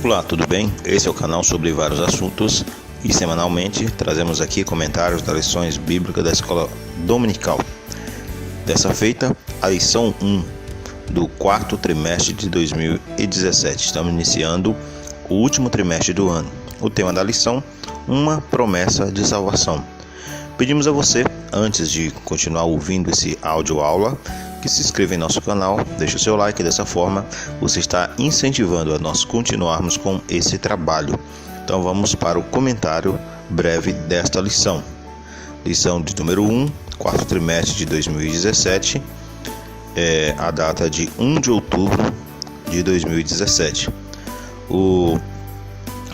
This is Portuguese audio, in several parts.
Olá, tudo bem? Esse é o canal sobre vários assuntos e semanalmente trazemos aqui comentários das lições bíblicas da escola dominical. Dessa feita, a lição 1 do quarto trimestre de 2017. Estamos iniciando o último trimestre do ano. O tema da lição, uma promessa de salvação. Pedimos a você, antes de continuar ouvindo esse áudio aula, que se inscreva em nosso canal, deixe o seu like, dessa forma você está incentivando a nós continuarmos com esse trabalho. Então vamos para o comentário breve desta lição. Lição de número 1, quarto trimestre de 2017, a data de 1 de outubro de 2017. O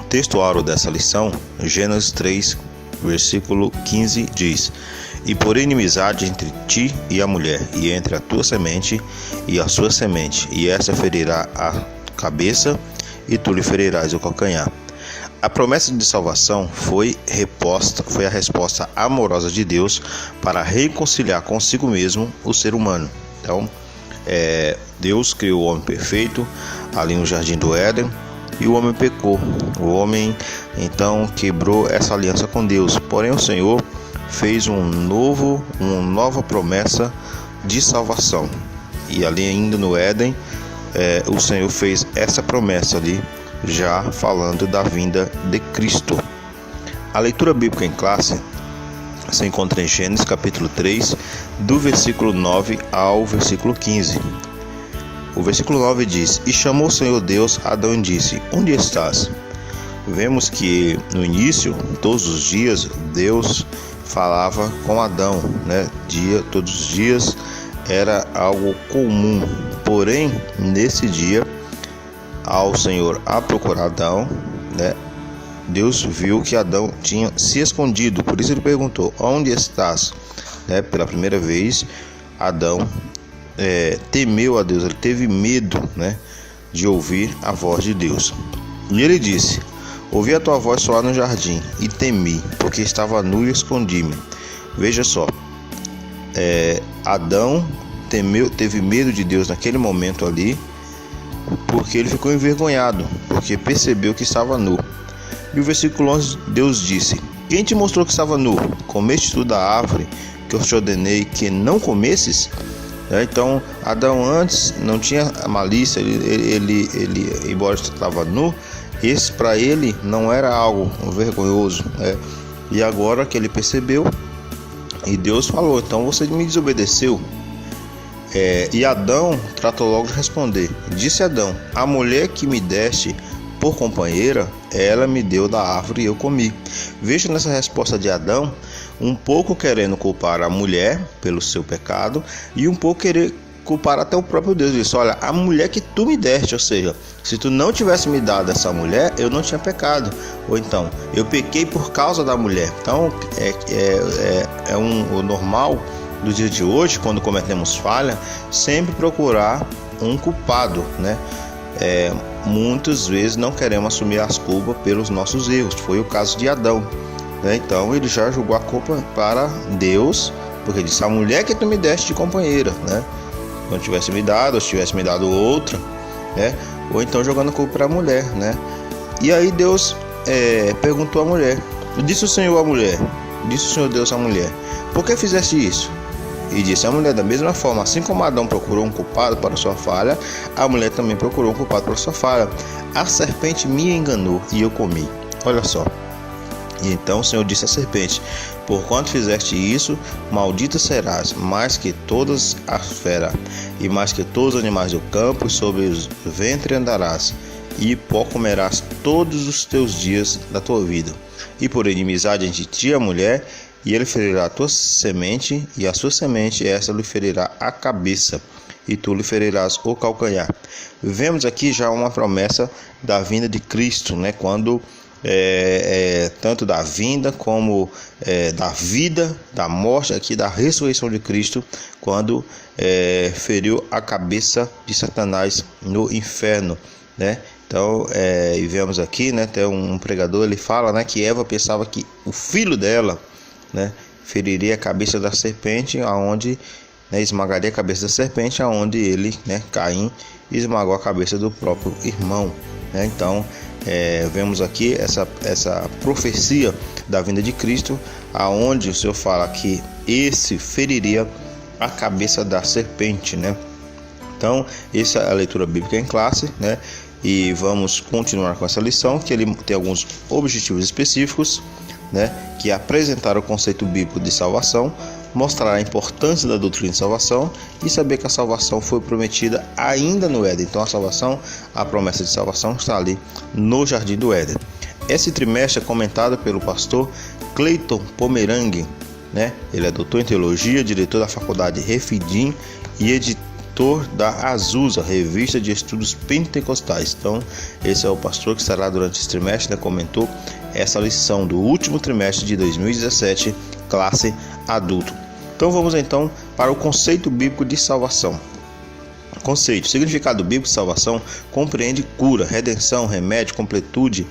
texto áureo dessa lição, Gênesis 3, versículo 15, diz: E porém inimizade entre ti e a mulher, e entre a tua semente e a sua semente, e essa ferirá a cabeça, e tu lhe ferirás o calcanhar. A promessa de salvação foi a resposta amorosa de Deus para reconciliar consigo mesmo o ser humano. Então, Deus criou o homem perfeito ali no jardim do Éden, e o homem pecou. O homem então quebrou essa aliança com Deus. Porém, o Senhor fez uma nova promessa de salvação. E ali ainda no Éden, o Senhor fez essa promessa ali, já falando da vinda de Cristo. A leitura bíblica em classe se encontra em Gênesis capítulo 3, do versículo 9 ao versículo 15. O versículo 9 diz: E chamou o Senhor Deus a Adão e disse: Onde estás? Vemos que no início, todos os dias, Deus falava com Adão, todos os dias era algo comum. Porém, nesse dia, ao Senhor a procurar Adão, Deus viu que Adão tinha se escondido. Por isso ele perguntou: Onde estás? Pela primeira vez, Adão temeu a Deus, ele teve medo de ouvir a voz de Deus. E ele disse: Ouvi a tua voz soar no jardim e temi, porque estava nu e escondi-me. Veja só, Adão teve medo de Deus naquele momento ali, porque ele ficou envergonhado, porque percebeu que estava nu. E o versículo 11, Deus disse: Quem te mostrou que estava nu? Comeste tu da árvore que eu te ordenei que não comesses? Então, Adão antes não tinha malícia, ele embora estava nu, esse para ele não era algo vergonhoso, E agora que ele percebeu, e Deus falou: Então você me desobedeceu. E Adão tratou logo de responder. Disse Adão: A mulher que me deste por companheira, ela me deu da árvore e eu comi. Veja nessa resposta de Adão, um pouco querendo culpar a mulher pelo seu pecado e um pouco querer culpar até o próprio Deus. Ele disse: olha, a mulher que tu me deste, ou seja, se tu não tivesse me dado essa mulher, eu não tinha pecado. Ou então, eu pequei por causa da mulher. Então, o normal do dia de hoje, quando cometemos falha, sempre procurar um culpado, Muitas vezes não queremos assumir as culpas pelos nossos erros. Foi o caso de Adão. Então ele já jogou a culpa para Deus, porque disse: a mulher que tu me deste de companheira, Não tivesse me dado, ou se tivesse me dado outra, Ou então jogando a culpa para a mulher, E aí Deus perguntou à mulher. Disse o Senhor Deus à mulher: Por que fizeste isso? E disse a mulher: da mesma forma, assim como Adão procurou um culpado para sua falha, a mulher também procurou um culpado para sua falha. A serpente me enganou e eu comi. Olha só. E então o Senhor disse à serpente: Porquanto fizeste isso, maldita serás, mais que todas as feras, e mais que todos os animais do campo, e sobre os ventre andarás, e pó comerás todos os teus dias da tua vida. E por inimizade entre ti e a mulher, e ele ferirá a tua semente, e a sua semente, essa lhe ferirá a cabeça, e tu lhe ferirás o calcanhar. Vemos aqui já uma promessa da vinda de Cristo, quando tanto da vinda como da vida, da morte, aqui da ressurreição de Cristo, quando feriu a cabeça de Satanás no inferno, Então, e vemos aqui, tem um pregador, ele fala, que Eva pensava que o filho dela, feriria a cabeça da serpente, aonde esmagaria a cabeça da serpente, aonde ele, Caim, esmagou a cabeça do próprio irmão. Então, vemos aqui essa profecia da vinda de Cristo, aonde o Senhor fala que esse feriria a cabeça da serpente, né? Então, essa é a leitura bíblica em classe, né? E vamos continuar com essa lição, que ele tem alguns objetivos específicos, né? Que é apresentar o conceito bíblico de salvação, mostrar a importância da doutrina de salvação e saber que a salvação foi prometida ainda no Éden. Então, a promessa de salvação está ali no Jardim do Éden. Esse trimestre é comentado pelo pastor Cleiton Pomerangue, né? Ele é doutor em teologia, diretor da faculdade Refidim e editor da Azusa, revista de estudos pentecostais. Então, esse é o pastor que estará durante esse trimestre, né? Comentou essa lição do último trimestre de 2017, classe adulto. Então, vamos então para o conceito bíblico de salvação. Conceito: o significado bíblico de salvação compreende cura, redenção, remédio, completude,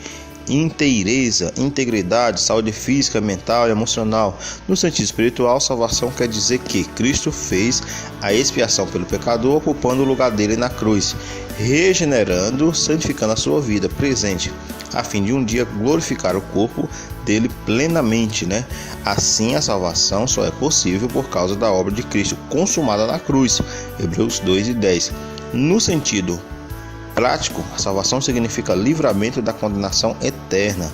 inteireza, integridade, saúde física, mental e emocional. No sentido espiritual, salvação quer dizer que Cristo fez a expiação pelo pecador, ocupando o lugar dele na cruz, regenerando, santificando a sua vida presente, a fim de um dia glorificar o corpo dele plenamente, né? Assim, a salvação só é possível por causa da obra de Cristo consumada na cruz. Hebreus 2:10. No sentido prático, a salvação significa livramento da condenação eterna.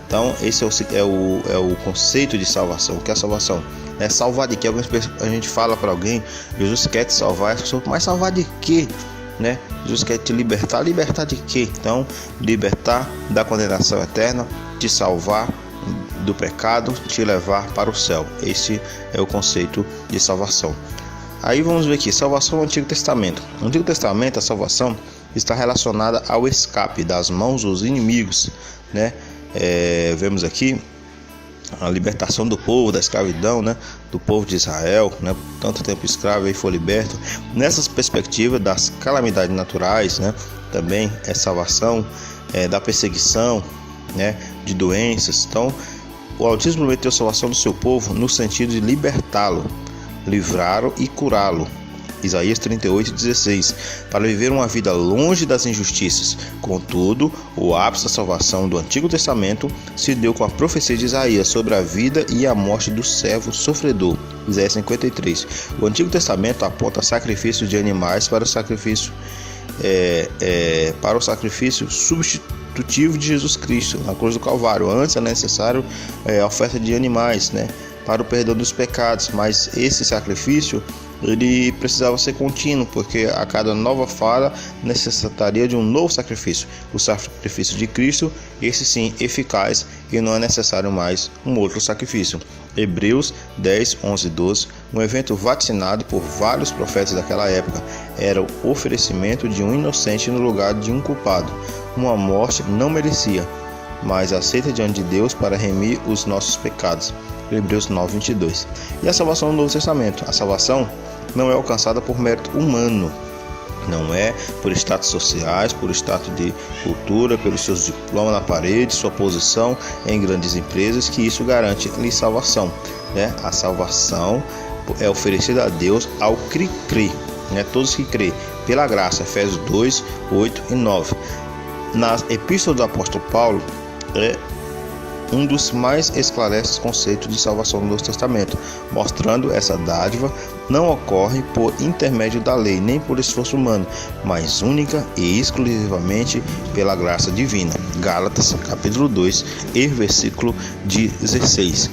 Então, esse é o conceito de salvação. O que é salvação? É salvar de quê? A gente fala para alguém: Jesus quer te salvar, mas salvar de quê? Né? Jesus quer te libertar. Libertar de quê? Então, libertar da condenação eterna, te salvar do pecado, te levar para o céu. Esse é o conceito de salvação. Aí vamos ver aqui, salvação no Antigo Testamento. No Antigo Testamento, a salvação está relacionada ao escape das mãos dos inimigos, né? Vemos aqui a libertação do povo da escravidão, né? Do povo de Israel, né? Tanto tempo escravo e foi liberto. Nessas perspectivas das calamidades naturais, né? Também é salvação da perseguição, né? De doenças. Então, o Altíssimo prometeu salvação do seu povo no sentido de libertá-lo, livrá-lo e curá-lo. Isaías 38:16, para viver uma vida longe das injustiças. Contudo, o ápice da salvação do Antigo Testamento se deu com a profecia de Isaías sobre a vida e a morte do servo sofredor. Isaías 53. O Antigo Testamento aponta sacrifícios de animais para o sacrifício substitutivo de Jesus Cristo na cruz do Calvário. Antes era necessário a oferta de animais, né, para o perdão dos pecados, mas esse sacrifício ele precisava ser contínuo, porque a cada nova falha necessitaria de um novo sacrifício, o sacrifício de Cristo, esse sim eficaz, e não é necessário mais um outro sacrifício. Hebreus 10, 11 e 12, um evento vaticinado por vários profetas daquela época, era o oferecimento de um inocente no lugar de um culpado. Uma morte não merecia, mas aceita diante de Deus para remir os nossos pecados. Hebreus 9, 22. E a salvação no Novo Testamento? A salvação não é alcançada por mérito humano, não é por status sociais, por status de cultura, pelos seus diplomas na parede, sua posição em grandes empresas, que isso garante-lhe salvação, né? A salvação é oferecida a Deus ao que crê, né? Todos que crê pela graça. Efésios 2, 8 e 9. Nas epístolas do apóstolo Paulo, um dos mais esclarecidos conceitos de salvação do Novo Testamento, mostrando essa dádiva não ocorre por intermédio da lei, nem por esforço humano, mas única e exclusivamente pela graça divina. Gálatas, capítulo 2, e versículo 16.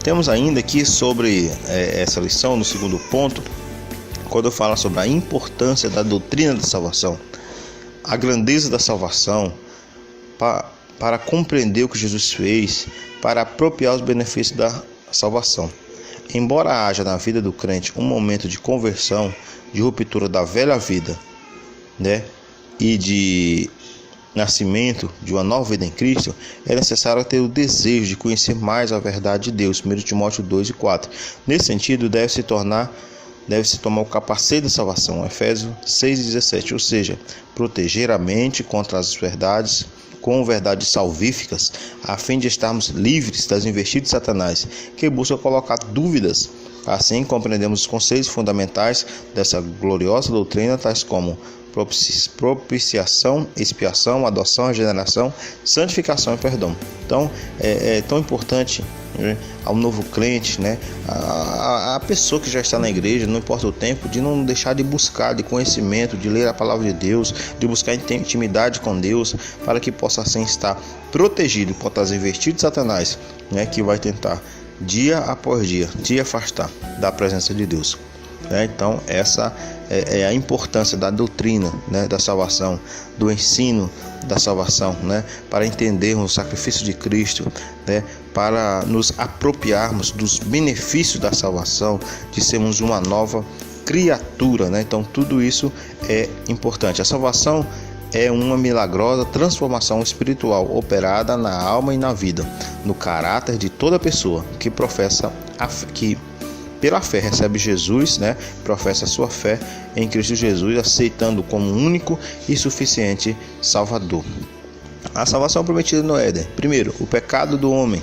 Temos ainda aqui sobre essa lição, no segundo ponto, quando fala sobre a importância da doutrina da salvação, a grandeza da salvação, para compreender o que Jesus fez, para apropriar os benefícios da salvação. Embora haja na vida do crente um momento de conversão, de ruptura da velha vida, né, e de nascimento de uma nova vida em Cristo, é necessário ter o desejo de conhecer mais a verdade de Deus. 1 Timóteo 2 e 4. Nesse sentido, deve-se tomar o capacete da salvação. Efésios 6 e 17. Ou seja, proteger a mente contra as verdades com verdades salvíficas, a fim de estarmos livres das investidas de Satanás, que busca colocar dúvidas. Assim, compreendemos os conceitos fundamentais dessa gloriosa doutrina, tais como propiciação, expiação, adoção, regeneração, santificação e perdão. Então é tão importante, né, ao novo crente, né, a pessoa que já está na igreja, não importa o tempo, de não deixar de buscar de conhecimento, de ler a palavra de Deus, de buscar intimidade com Deus, para que possa assim estar protegido contra as investidas de Satanás, né, que vai tentar dia após dia te afastar da presença de Deus. Então essa é a importância da doutrina, né, da salvação, do ensino da salvação, né, para entendermos o sacrifício de Cristo, né, para nos apropriarmos dos benefícios da salvação, de sermos uma nova criatura, né? Então tudo isso é importante. A salvação é uma milagrosa transformação espiritual operada na alma e na vida, no caráter de toda pessoa que professa que pela fé recebe Jesus, né? Professa a sua fé em Cristo Jesus, aceitando como único e suficiente Salvador. A salvação prometida no Éden. Primeiro, o pecado do homem.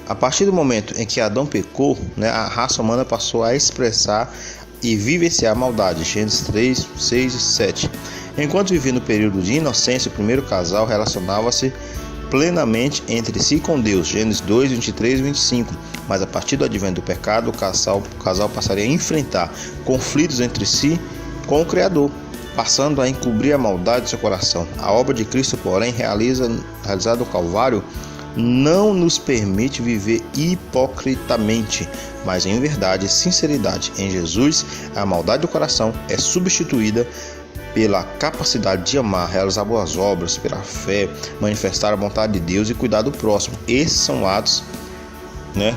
A partir do momento em que Adão pecou, né, a raça humana passou a expressar e vivenciar a maldade. Gênesis 3, 6 e 7. Enquanto vivia no período de inocência, o primeiro casal relacionava-se plenamente entre si com Deus, Gênesis 2, 23 e 25, mas a partir do advento do pecado, o casal passaria a enfrentar conflitos entre si com o Criador, passando a encobrir a maldade de seu coração. A obra de Cristo, porém, realizada no Calvário, não nos permite viver hipocritamente, mas em verdade e sinceridade. Em Jesus, a maldade do coração é substituída pela capacidade de amar, realizar boas obras, pela fé, manifestar a vontade de Deus e cuidar do próximo. Esses são atos, né,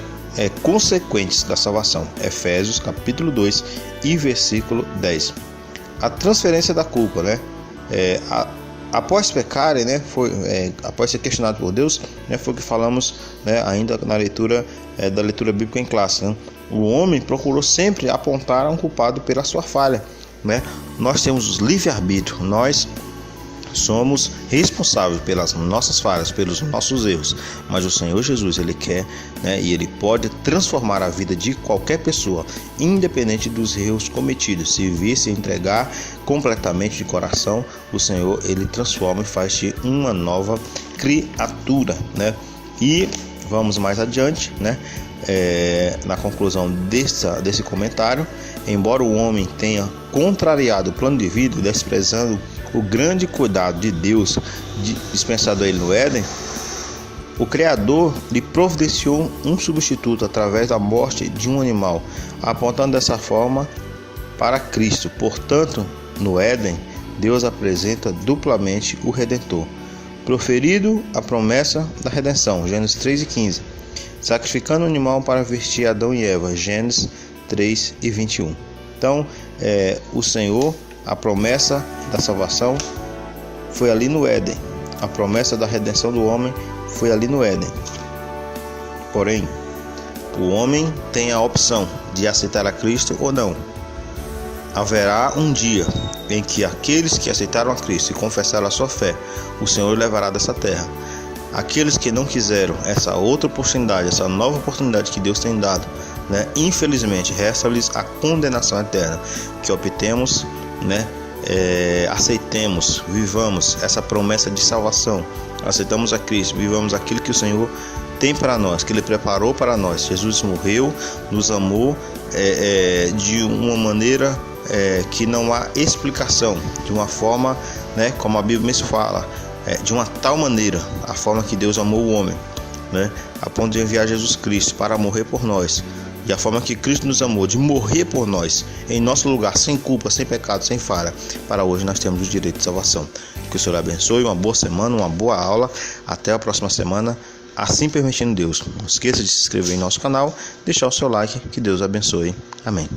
consequentes da salvação. Efésios capítulo 2 e versículo 10. A transferência da culpa, né? Após pecarem, né, após ser questionado por Deus, né, foi o que falamos, né, ainda na leitura da leitura bíblica em classe, né? O homem procurou sempre apontar um culpado pela sua falha, né? Nós temos livre-arbítrio, nós somos responsáveis pelas nossas falhas, pelos nossos erros, mas o Senhor Jesus, Ele quer, né, e Ele pode transformar a vida de qualquer pessoa, independente dos erros cometidos. Se vir se entregar completamente de coração, o Senhor, Ele transforma e faz-te uma nova criatura, né? E vamos mais adiante, né? Na conclusão desse comentário, embora o homem tenha contrariado o plano de vida, desprezando o grande cuidado de Deus dispensado a ele no Éden, o Criador lhe providenciou um substituto através da morte de um animal, apontando dessa forma para Cristo. Portanto, no Éden, Deus apresenta duplamente o Redentor, proferido a promessa da redenção, Gênesis 3 e 15, sacrificando o animal para vestir Adão e Eva, Gênesis 3 e 21. Então, o Senhor, a promessa da salvação foi ali no Éden. A promessa da redenção do homem foi ali no Éden. Porém, o homem tem a opção de aceitar a Cristo ou não. Haverá um dia em que aqueles que aceitaram a Cristo e confessaram a sua fé, o Senhor levará dessa terra. Aqueles que não quiseram essa outra oportunidade, essa nova oportunidade que Deus tem dado, né, infelizmente resta-lhes a condenação eterna. Que obtemos, né, aceitemos, vivamos essa promessa de salvação, aceitamos a Cristo, vivamos aquilo que o Senhor tem para nós, que Ele preparou para nós. Jesus morreu, nos amou de uma maneira que não há explicação, de uma forma, né, como a Bíblia mesmo fala, de uma tal maneira, a forma que Deus amou o homem, né, a ponto de enviar Jesus Cristo para morrer por nós. E a forma que Cristo nos amou, de morrer por nós, em nosso lugar, sem culpa, sem pecado, sem falha, para hoje nós temos o direito de salvação. Que o Senhor abençoe, uma boa semana, uma boa aula. Até a próxima semana, assim permitindo Deus. Não esqueça de se inscrever em nosso canal, deixar o seu like, que Deus abençoe. Amém.